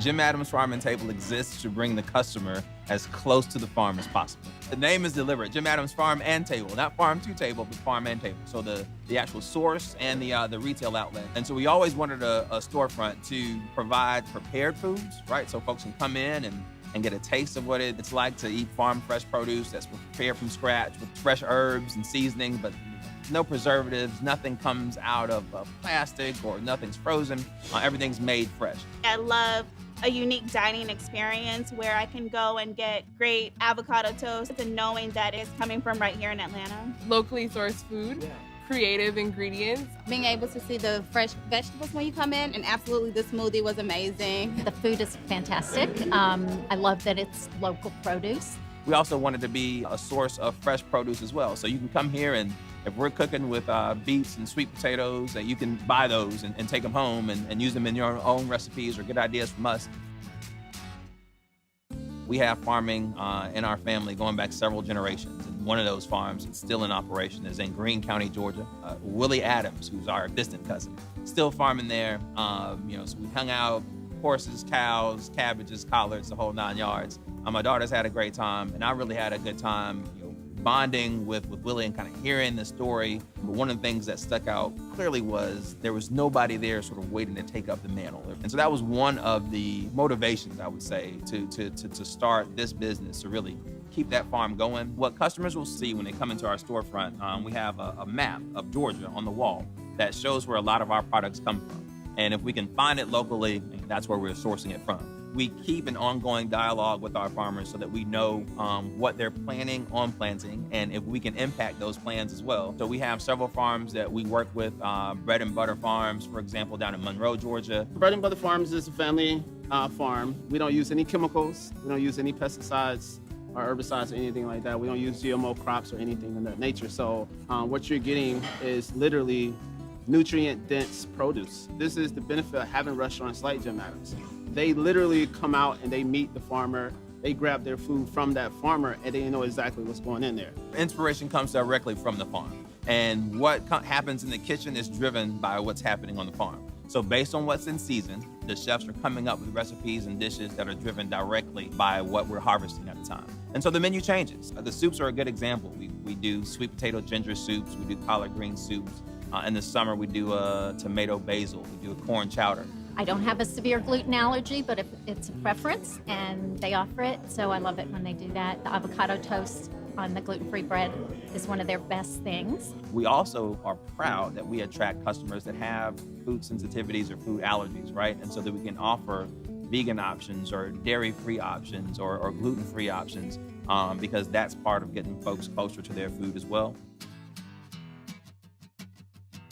Jim Adams Farm and Table exists to bring the customer as close to the farm as possible. The name is deliberate, Jim Adams Farm and Table, not farm to table, but farm and table. So the actual source and the retail outlet. And so we always wanted a storefront to provide prepared foods, right? So folks can come in and get a taste of what it's like to eat farm fresh produce that's prepared from scratch with fresh herbs and seasoning, but no preservatives, nothing comes out of plastic or nothing's frozen. Everything's made fresh. I love a unique dining experience where I can go and get great avocado toast and knowing that it's coming from right here in Atlanta. Locally sourced food, creative ingredients. Being able to see the fresh vegetables when you come in, and absolutely the smoothie was amazing. The food is fantastic. I love that it's local produce. We also wanted to be a source of fresh produce as well. So you can come here and if we're cooking with beets and sweet potatoes, you can buy those and take them home and use them in your own recipes or get ideas from us. We have farming in our family going back several generations. And one of those farms that's still in operation is in Greene County, Georgia. Willie Adams, who's our distant cousin, still farming there. So we hung out, horses, cows, cabbages, collards, the whole 9 yards. My daughter's had a great time, and I really had a good time, bonding with Willie and kind of hearing the story. But one of the things that stuck out clearly was there was nobody there sort of waiting to take up the mantle. And so that was one of the motivations, I would say, to start this business, to really keep that farm going. What customers will see when they come into our storefront, we have a map of Georgia on the wall that shows where a lot of our products come from. And if we can find it locally, that's where we're sourcing it from. We keep an ongoing dialogue with our farmers so that we know what they're planning on planting and if we can impact those plans as well. So we have several farms that we work with, Bread and Butter Farms, for example, down in Monroe, Georgia. Bread and Butter Farms is a family farm. We don't use any chemicals. We don't use any pesticides or herbicides or anything like that. We don't use GMO crops or anything of that nature. So what you're getting is literally nutrient-dense produce. This is the benefit of having restaurants like Jim Adams. They literally come out and they meet the farmer, they grab their food from that farmer, and they know exactly what's going in there. Inspiration comes directly from the farm. And what happens in the kitchen is driven by what's happening on the farm. So based on what's in season, the chefs are coming up with recipes and dishes that are driven directly by what we're harvesting at the time. And so the menu changes. The soups are a good example. We do sweet potato ginger soups, we do collard green soups. In the summer, we do a tomato basil, we do a corn chowder. I don't have a severe gluten allergy, but if it's a preference and they offer it, so I love it when they do that. The avocado toast on the gluten-free bread is one of their best things. We also are proud that we attract customers that have food sensitivities or food allergies, right? And so that we can offer vegan options or dairy-free options or gluten-free options because that's part of getting folks closer to their food as well.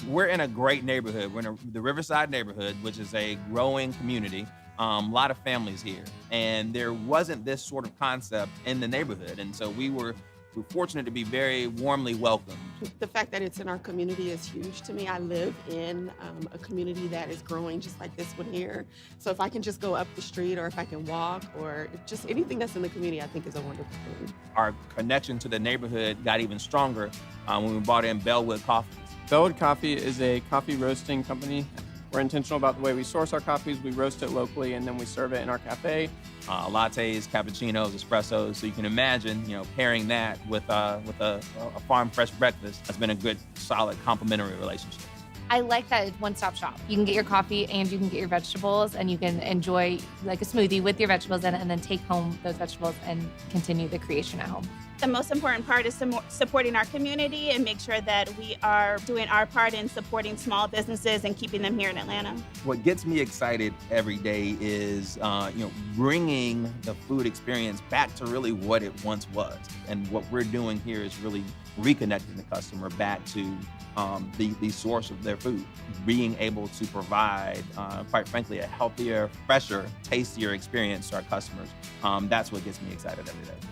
We're in a great neighborhood. We're in the Riverside neighborhood, which is a growing community. A lot of families here. And there wasn't this sort of concept in the neighborhood. And so we're fortunate to be very warmly welcomed. The fact that it's in our community is huge to me. I live in a community that is growing just like this one here. So if I can just go up the street or if I can walk or just anything that's in the community, I think is a wonderful thing. Our connection to the neighborhood got even stronger when we brought in Bellwood Coffee. Bellwood Coffee is a coffee roasting company. We're intentional about the way we source our coffees. We roast it locally and then we serve it in our cafe. Lattes, cappuccinos, espressos. So you can imagine, pairing that with a farm fresh breakfast has been a good, solid, complementary relationship. I like that it's one-stop shop. You can get your coffee and you can get your vegetables and you can enjoy like a smoothie with your vegetables in it and then take home those vegetables and continue the creation at home. The most important part is supporting our community and make sure that we are doing our part in supporting small businesses and keeping them here in Atlanta. What gets me excited every day is, bringing the food experience back to really what it once was. And what we're doing here is really reconnecting the customer back to the source of their food. Being able to provide, quite frankly, a healthier, fresher, tastier experience to our customers. That's what gets me excited every day.